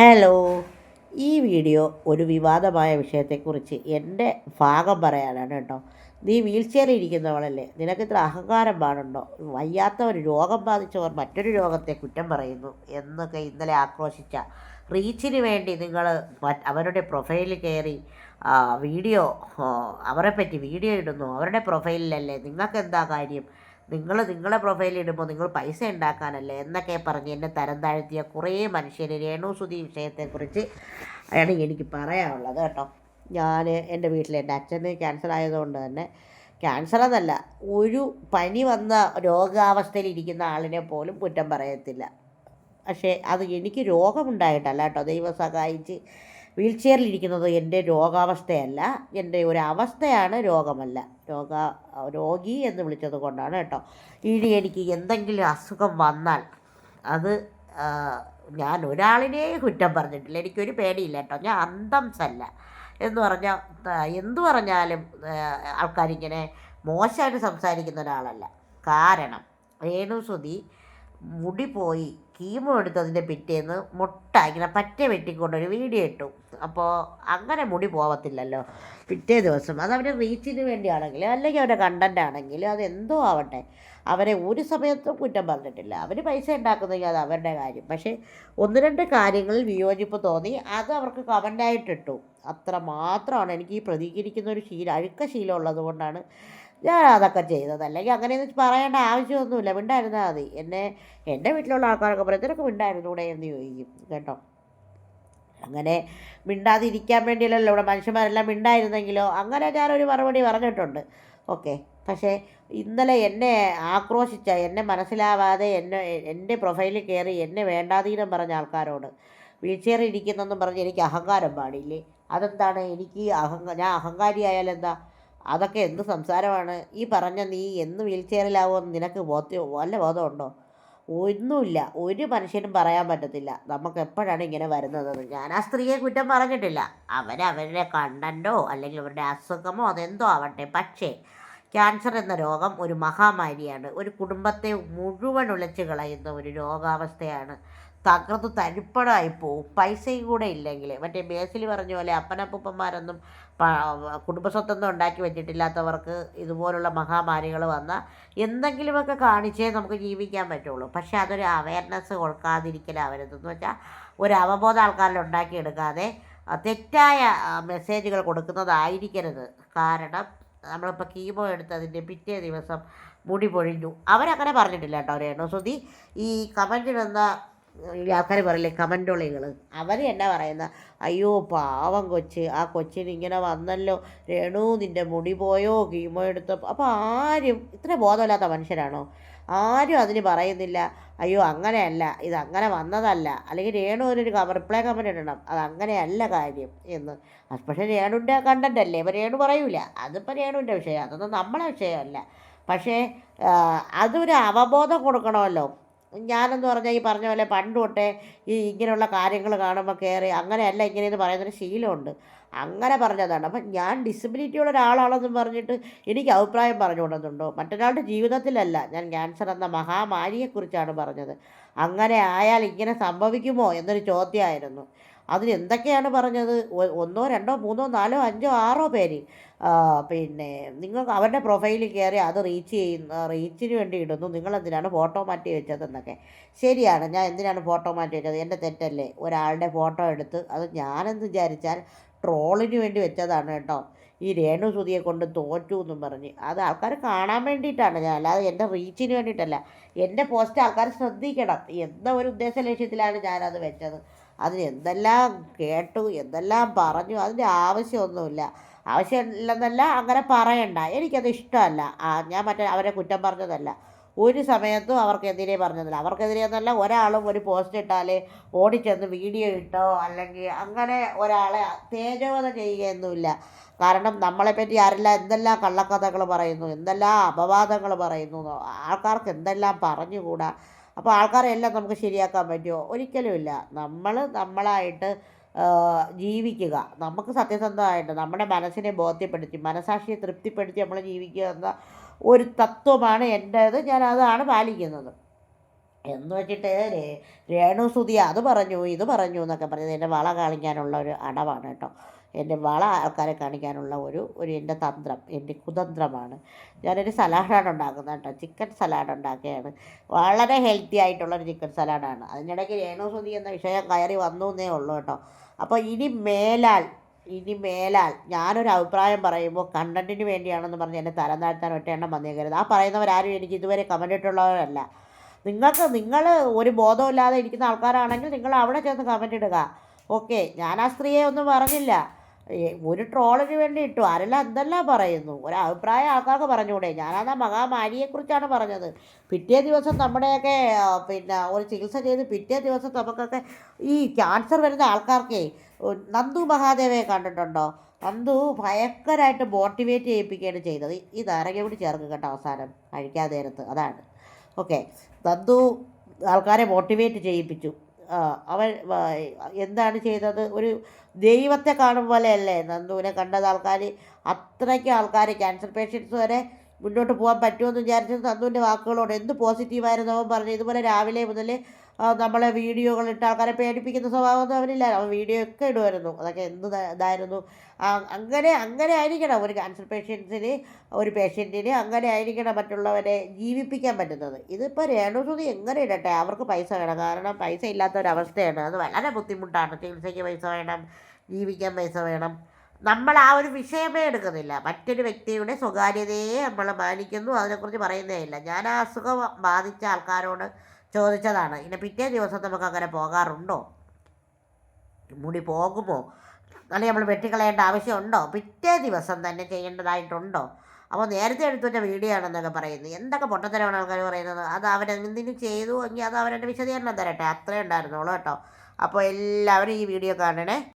Hello. ഈ video ഒരു വിവാദമായ വിഷയത്തെക്കുറിച്ച് എൻ്റെ ഭാഗം പറയാനാണ് കേട്ടോ. നീ വീൽ ചെയറിൽ ഇരിക്കുന്നവളല്ലേ, നിനക്കിത്ര അഹങ്കാരം പാടുണ്ടോ? വയ്യാത്തവർ, രോഗം ബാധിച്ചവർ മറ്റൊരു രോഗത്തെ കുറ്റം പറയുന്നു എന്നൊക്കെ ഇന്നലെ ആക്രോശിച്ച റീച്ചിന് വേണ്ടി നിങ്ങൾ അവരുടെ പ്രൊഫൈലിൽ കയറി വീഡിയോ അവരെപ്പറ്റി വീഡിയോ ഇടുന്നു. അവരുടെ പ്രൊഫൈലിലല്ലേ, നിങ്ങൾക്ക് എന്താ കാര്യം? നിങ്ങളെ പ്രൊഫൈലിൽ ഇടുമ്പോൾ നിങ്ങൾ പൈസ ഉണ്ടാക്കാനല്ലേ എന്നൊക്കെ പറഞ്ഞ് എന്നെ തരം താഴ്ത്തിയ കുറേ മനുഷ്യർ രേണുസുതി വിഷയത്തെക്കുറിച്ച് ആണ് എനിക്ക് പറയാനുള്ളത് കേട്ടോ. ഞാൻ എൻ്റെ വീട്ടിൽ എൻ്റെ അച്ഛന് ക്യാൻസർ ആയതുകൊണ്ട് തന്നെ, ക്യാൻസർ എന്നല്ല, ഒരു പനി വന്ന രോഗാവസ്ഥയിലിരിക്കുന്ന ആളിനെ പോലും കുറ്റം പറയത്തില്ല. പക്ഷേ അത് എനിക്ക് രോഗമുണ്ടായിട്ടല്ല കേട്ടോ, ദൈവം സഹായിച്ച് വീൽ ചെയറിലിരിക്കുന്നത് എൻ്റെ രോഗാവസ്ഥയല്ല, എൻ്റെ ഒരു അവസ്ഥയാണ്, രോഗമല്ല. രോഗി എന്ന് വിളിച്ചത് കൊണ്ടാണ് കേട്ടോ. ഇനി എനിക്ക് എന്തെങ്കിലും അസുഖം വന്നാൽ അത് ഞാൻ ഒരാളിനെ കുറ്റം പറഞ്ഞിട്ടില്ല, എനിക്കൊരു പേടിയില്ല കേട്ടോ. ഞാൻ അന്തംസല്ല എന്ന് പറഞ്ഞാൽ എന്തു പറഞ്ഞാലും ആൾക്കാരിങ്ങനെ മോശമായിട്ട് സംസാരിക്കുന്ന ഒരാളല്ല. കാരണം രേണുസുതി മുടി പോയി കീമോ എടുത്തതിൻ്റെ പിറ്റേന്ന് മുട്ട ഇങ്ങനെ പറ്റ വെട്ടിക്കൊണ്ടൊരു വീഡിയോ ഇട്ടു. അപ്പോൾ അങ്ങനെ മുടി പോവത്തില്ലല്ലോ പിറ്റേ ദിവസം. അത് അവരുടെ റീച്ചിന് വേണ്ടിയാണെങ്കിലും അല്ലെങ്കിൽ അവരുടെ കണ്ടൻ്റ് ആണെങ്കിലും അതെന്തോ ആവട്ടെ, അവരെ ഒരു സമയത്തും കുറ്റം പറഞ്ഞിട്ടില്ല. അവർ പൈസ ഉണ്ടാക്കുന്നെങ്കിൽ അത് അവരുടെ കാര്യം. പക്ഷേ ഒന്ന് രണ്ട് കാര്യങ്ങളിൽ വിയോജിപ്പ് തോന്നി, അത് അവർക്ക് കമൻ്റായിട്ടിട്ടു. അത്ര മാത്രമാണ്. എനിക്ക് ഈ പ്രതികരിക്കുന്ന ഒരു അഴുക്ക ശീലം ഉള്ളത് കൊണ്ടാണ് ഞാൻ അതൊക്കെ ചെയ്തത്. അല്ലെങ്കിൽ അങ്ങനെയൊന്നും പറയേണ്ട ആവശ്യമൊന്നുമില്ല, മിണ്ടായിരുന്നാൽ മതി. എൻ്റെ വീട്ടിലുള്ള ആൾക്കാരൊക്കെ പറയും നിനക്ക് മിണ്ടായിരുന്നൂടെ എന്ന് ചോദിക്കും കേട്ടോ. അങ്ങനെ മിണ്ടാതിരിക്കാൻ വേണ്ടിയല്ലല്ലോ ഇവിടെ മനുഷ്യന്മാരെല്ലാം മിണ്ടായിരുന്നെങ്കിലോ, അങ്ങനെ ഞാനൊരു മറുപടി പറഞ്ഞിട്ടുണ്ട്. ഓക്കെ. പക്ഷേ ഇന്നലെ എന്നെ ആക്രോശിച്ച, എന്നെ മനസ്സിലാവാതെ എൻ്റെ പ്രൊഫൈലിൽ കയറി എന്നെ വേണ്ടാതീനം പറഞ്ഞ ആൾക്കാരോട് വീൽ ചെയറിൽ ഇരിക്കുന്നെന്നും പറഞ്ഞ് എനിക്ക് അഹങ്കാരം പാടില്ലേ? അതെന്താണ്? ഞാൻ അഹങ്കാരിയായാലെന്താ? അതൊക്കെ എന്ത് സംസാരമാണ് ഈ പറഞ്ഞ? നീ എന്ന് വീൽ ചെയറിലാവുമെന്ന് നിനക്ക് വല്ല ബോധമുണ്ടോ? ഒന്നുമില്ല, ഒരു മനുഷ്യനും പറയാൻ പറ്റത്തില്ല നമുക്ക് എപ്പോഴാണ് ഇങ്ങനെ വരുന്നതെന്ന്. ഞാൻ ആ സ്ത്രീയെ കുറ്റം പറഞ്ഞിട്ടില്ല. അവരുടെ കണ്ടൻറ്റോ അല്ലെങ്കിൽ അവരുടെ അസുഖമോ അതെന്തോ ആവട്ടെ. പക്ഷേ ക്യാൻസർ എന്ന രോഗം ഒരു മഹാമാരിയാണ്, ഒരു കുടുംബത്തെ മുഴുവൻ ഉലച്ചു കളയുന്ന ഒരു രോഗാവസ്ഥയാണ്. തകർത്ത് തരിപ്പണമായി പോവും പൈസയും കൂടെ ഇല്ലെങ്കിൽ. മറ്റേ ബേസിൽ പറഞ്ഞ പോലെ അപ്പനപ്പൂപ്പന്മാരൊന്നും കുടുംബസ്വത്തൊന്നും ഉണ്ടാക്കി വെച്ചിട്ടില്ലാത്തവർക്ക് ഇതുപോലുള്ള മഹാമാരികൾ വന്നാൽ എന്തെങ്കിലുമൊക്കെ കാണിച്ചേ നമുക്ക് ജീവിക്കാൻ പറ്റുള്ളൂ. പക്ഷേ അതൊരു അവയർനെസ് കൊടുക്കാതിരിക്കലാവരുതെന്ന് വെച്ചാൽ ഒരു അവബോധം ആൾക്കാരിൽ ഉണ്ടാക്കിയെടുക്കാതെ തെറ്റായ മെസ്സേജുകൾ കൊടുക്കുന്നതായിരിക്കരുത്. കാരണം നമ്മളിപ്പോൾ കീമോ എടുത്തതിൻ്റെ പിറ്റേ ദിവസം മുടി പൊഴിഞ്ഞു, അവരങ്ങനെ പറഞ്ഞിട്ടില്ല കേട്ടോ. രേണുസുതി ഈ കമൻറ്റിടുന്ന ഈ ആൾക്കാർ പറയില്ലേ കമൻറ്റോളികൾ, അവർ എന്നാ പറയുന്ന, അയ്യോ പാവം കൊച്ച്, ആ കൊച്ചിന് ഇങ്ങനെ വന്നല്ലോ, രേണു നിൻ്റെ മുടി പോയോ കീമോ എടുത്തപ്പോൾ. അപ്പോൾ ആരും ഇത്ര ബോധമില്ലാത്ത മനുഷ്യരാണോ? ആരും അതിന് പറയുന്നില്ല അയ്യോ അങ്ങനെയല്ല, ഇത് അങ്ങനെ വന്നതല്ല, അല്ലെങ്കിൽ രേണു ഒരു റിപ്ലൈ കമൻറ്റ് ഇടണം, അത് അങ്ങനെയല്ല കാര്യം എന്ന്. പക്ഷേ രേണുവിൻ്റെ കണ്ടൻ്റ് അല്ലേ, ഇപ്പോൾ രേണു പറയൂല, അതിപ്പോൾ രേണുവിൻ്റെ വിഷയം, അതൊന്നും നമ്മളെ വിഷയമല്ല. പക്ഷേ അതൊരു അവബോധം കൊടുക്കണമല്ലോ. ഞാനെന്ന് പറഞ്ഞാൽ ഈ പറഞ്ഞ പോലെ പണ്ട് തൊട്ടേ ഈ ഇങ്ങനെയുള്ള കാര്യങ്ങൾ കാണുമ്പോൾ കയറി അങ്ങനെയല്ല ഇങ്ങനെയെന്ന് പറയുന്നൊരു ശീലമുണ്ട്, അങ്ങനെ പറഞ്ഞതാണ്. അപ്പം ഞാൻ ഡിസബിലിറ്റിയുള്ള ഒരാളാണെന്നും പറഞ്ഞിട്ട് എനിക്ക് അഭിപ്രായം പറഞ്ഞുകൊണ്ടെന്നുണ്ടോ? മറ്റൊരാളുടെ ജീവിതത്തിലല്ല ഞാൻ ക്യാൻസർ എന്ന മഹാമാരിയെക്കുറിച്ചാണ് പറഞ്ഞത്. അങ്ങനെ ആയാൽ ഇങ്ങനെ സംഭവിക്കുമോ എന്നൊരു ചോദ്യമായിരുന്നു. അതിനെന്തൊക്കെയാണ് പറഞ്ഞത്? ഒന്നോ രണ്ടോ മൂന്നോ നാലോ അഞ്ചോ ആറോ പേര് പിന്നെ നിങ്ങൾക്ക് അവരുടെ പ്രൊഫൈലിൽ കയറി അത് റീച്ചിന് വേണ്ടി ഇടുന്നു, നിങ്ങളെന്തിനാണ് ഫോട്ടോ മാറ്റി വെച്ചതെന്നൊക്കെ. ശരിയാണ്, ഞാൻ എന്തിനാണ് ഫോട്ടോ മാറ്റി വെച്ചത്? എൻ്റെ തെറ്റല്ലേ? ഒരാളുടെ ഫോട്ടോ എടുത്ത് അത് ഞാനെന്ന് വിചാരിച്ചാൽ ട്രോളിന് വേണ്ടി വെച്ചതാണ് കേട്ടോ. ഈ രേണുസുതിയെ കൊണ്ട് തോറ്റു എന്നും പറഞ്ഞ് അത് ആൾക്കാർ കാണാൻ വേണ്ടിയിട്ടാണ് ഞാൻ, അല്ലാതെ എൻ്റെ റീച്ചിന് വേണ്ടിയിട്ടല്ല. എൻ്റെ പോസ്റ്റ് ആൾക്കാർ ശ്രദ്ധിക്കണം എന്ന ഒരു ഉദ്ദേശ ലക്ഷ്യത്തിലാണ് ഞാനത് വെച്ചത്. അതിന് എന്തെല്ലാം കേട്ടു, എന്തെല്ലാം പറഞ്ഞു, അതിൻ്റെ ആവശ്യമൊന്നുമില്ല. ആവശ്യമില്ലെന്നല്ല, അങ്ങനെ പറയണ്ട, എനിക്കത് ഇഷ്ടമല്ല. ഞാൻ അവരെ കുറ്റം പറഞ്ഞതല്ല, ഒരു സമയത്തും അവർക്കെതിരെ പറഞ്ഞതല്ല. അവർക്കെതിരെ എന്നല്ല, ഒരാളും ഒരു പോസ്റ്റ് ഇട്ടാൽ ഓടിച്ചെന്ന് വീഡിയോ ഇട്ടോ അല്ലെങ്കിൽ അങ്ങനെ ഒരാളെ തേജോവധ ചെയ്യുകയൊന്നുമില്ല. കാരണം നമ്മളെപ്പറ്റി ആരെല്ലാം എന്തെല്ലാം കള്ളക്കഥകൾ പറയുന്നു, എന്തെല്ലാം അപവാദങ്ങൾ പറയുന്നു, ആൾക്കാർക്ക് എന്തെല്ലാം പറഞ്ഞുകൂടാ. അപ്പോൾ ആൾക്കാരെല്ലാം നമുക്ക് ശരിയാക്കാൻ പറ്റുമോ? ഒരിക്കലുമില്ല. നമ്മളായിട്ട് ജീവിക്കുക, നമുക്ക് സത്യസന്ധമായിട്ട് നമ്മുടെ മനസ്സിനെ ബോധ്യപ്പെടുത്തി മനസാക്ഷിയെ തൃപ്തിപ്പെടുത്തി നമ്മൾ ജീവിക്കുക എന്ന ഒരു തത്വമാണ് എൻ്റേത്. ഞാൻ അതാണ് പാലിക്കുന്നത്. എന്ന് വെച്ചിട്ട് രേണു സുധിയ അത് പറഞ്ഞു ഇത് പറഞ്ഞു എന്നൊക്കെ പറഞ്ഞത് എൻ്റെ വള കാണിക്കാനുള്ള ഒരു അടവാണ് കേട്ടോ. എൻ്റെ വള ആൾക്കാരെ കാണിക്കാനുള്ള ഒരു എൻ്റെ തന്ത്രം, എൻ്റെ കുതന്ത്രമാണ്. ഞാനൊരു സലാഡാണ് ഉണ്ടാക്കുന്നത് കേട്ടോ. ചിക്കൻ സലാഡ് ഉണ്ടാക്കുകയാണ്. വളരെ ഹെൽത്തി ആയിട്ടുള്ളൊരു ചിക്കൻ സലാഡാണ്. അതിനിടയ്ക്ക് രേണു സുധി എന്ന വിഷയം കയറി വന്നു എന്നേ ഉള്ളൂ കേട്ടോ. അപ്പോൾ ഇനി മേലാൽ ഞാനൊരു അഭിപ്രായം പറയുമ്പോൾ കണ്ടൻറ്റിന് വേണ്ടിയാണെന്ന് പറഞ്ഞ് എന്നെ തരം താഴ്ത്താൻ ഒറ്റയെണ്ണം വന്നേക്കരുത്. ആ പറയുന്നവരാരും എനിക്ക് ഇതുവരെ കമൻ്റ് ഇട്ടുള്ളവരല്ല. നിങ്ങൾ ഒരു ബോധമില്ലാതെ ഇരിക്കുന്ന ആൾക്കാരാണെങ്കിൽ നിങ്ങൾ അവിടെ ചെന്ന് കമൻ്റ് ഇടുക. ഓക്കെ, ഞാൻ ആ സ്ത്രീയെ ഒന്നും പറഞ്ഞില്ല. ഒരു ട്രോളിന് വേണ്ടി ഇട്ടു. ആരെല്ലാം എന്തെല്ലാം പറയുന്നു. ഒരു അഭിപ്രായം ആൾക്കാർക്ക് പറഞ്ഞുകൂടെ? ഞാനത് മഹാമാരിയെക്കുറിച്ചാണ് പറഞ്ഞത്. പിറ്റേ ദിവസം നമ്മുടെയൊക്കെ പിന്നെ ഒരു ചികിത്സ ചെയ്ത് പിറ്റേ ദിവസം നമുക്കൊക്കെ ഈ ക്യാൻസർ വരുന്ന ആൾക്കാർക്കേ നന്ദു മഹാദേവയെ കണ്ടിട്ടുണ്ടോ? നന്ദു ഭയങ്കരമായിട്ട് മോട്ടിവേറ്റ് ചെയ്യിപ്പിക്കുകയാണ് ചെയ്തത്. ഈ നാരങ്ങ കൂടി ചേർക്കുക കേട്ടോ അവസാനം കഴിക്കാതെ നേരത്ത്. അതാണ് ഓക്കെ. നന്ദു ആൾക്കാരെ മോട്ടിവേറ്റ് ചെയ്യിപ്പിച്ചു. അവൻ എന്താണ് ചെയ്തത്? ഒരു ദൈവത്തെ കാണും പോലെയല്ലേ നന്ദുവിനെ കണ്ടത് ആൾക്കാർ. അത്രയ്ക്ക് ആൾക്കാർ ക്യാൻസർ പേഷ്യൻസ് വരെ മുന്നോട്ട് പോകാൻ പറ്റുമെന്ന് വിചാരിച്ചത് നന്ദുവിൻ്റെ വാക്കുകളോട്. എന്ത് പോസിറ്റീവായിരുന്നു അവൻ പറഞ്ഞു. ഇതുപോലെ രാവിലെ മുതൽ നമ്മളെ വീഡിയോകളിട്ട് ആൾക്കാരെ പേടിപ്പിക്കുന്ന സ്വഭാവമൊന്നും അവനില്ല. അവൻ വീഡിയോ ഒക്കെ ഇടുമായിരുന്നു. അതൊക്കെ ഇതായിരുന്നു. അങ്ങനെ ആയിരിക്കണം ഒരു ക്യാൻസർ പേഷ്യൻറ്റിന് അങ്ങനെ ആയിരിക്കണം മറ്റുള്ളവരെ ജീവിപ്പിക്കാൻ പറ്റുന്നത്. ഇതിപ്പോൾ രേണുസുതി എങ്ങനെ ഇടട്ടെ, അവർക്ക് പൈസ വേണം. കാരണം പൈസ ഇല്ലാത്തൊരവസ്ഥയാണ്. അത് വളരെ ബുദ്ധിമുട്ടാണ്. ചികിത്സയ്ക്ക് പൈസ വേണം, ജീവിക്കാൻ പൈസ വേണം. നമ്മൾ ആ ഒരു വിഷയമേ എടുക്കുന്നില്ല. മറ്റൊരു വ്യക്തിയുടെ സ്വകാര്യതയെ നമ്മൾ മാനിക്കുന്നു, അതിനെക്കുറിച്ച് പറയുന്നേ ഇല്ല. ഞാൻ ആ അസുഖം ബാധിച്ച ആൾക്കാരോട് ചോദിച്ചതാണ്, ഇനി പിറ്റേ ദിവസം നമുക്ക് അങ്ങനെ പോകാറുണ്ടോ, മുടി പോകുമോ, അല്ലെങ്കിൽ നമ്മൾ വെട്ടിക്കളയേണ്ട ആവശ്യമുണ്ടോ, പിറ്റേ ദിവസം തന്നെ ചെയ്യേണ്ടതായിട്ടുണ്ടോ? അപ്പോൾ നേരത്തെ എടുത്തുവെച്ച വീഡിയോ ആണെന്നൊക്കെ പറയുന്നത്. എന്തൊക്കെ പൊട്ടത്തരമാണ് ആൾക്കാർ പറയുന്നത്. അത് അവരെന്തിനും ചെയ്തു എങ്കിൽ അത് അവരുടെ വിശദീകരണം തരട്ടെ. അത്രേ ഉണ്ടായിരുന്നുള്ളൂ കേട്ടോ. അപ്പോൾ എല്ലാവരും ഈ വീഡിയോ കാണണേ.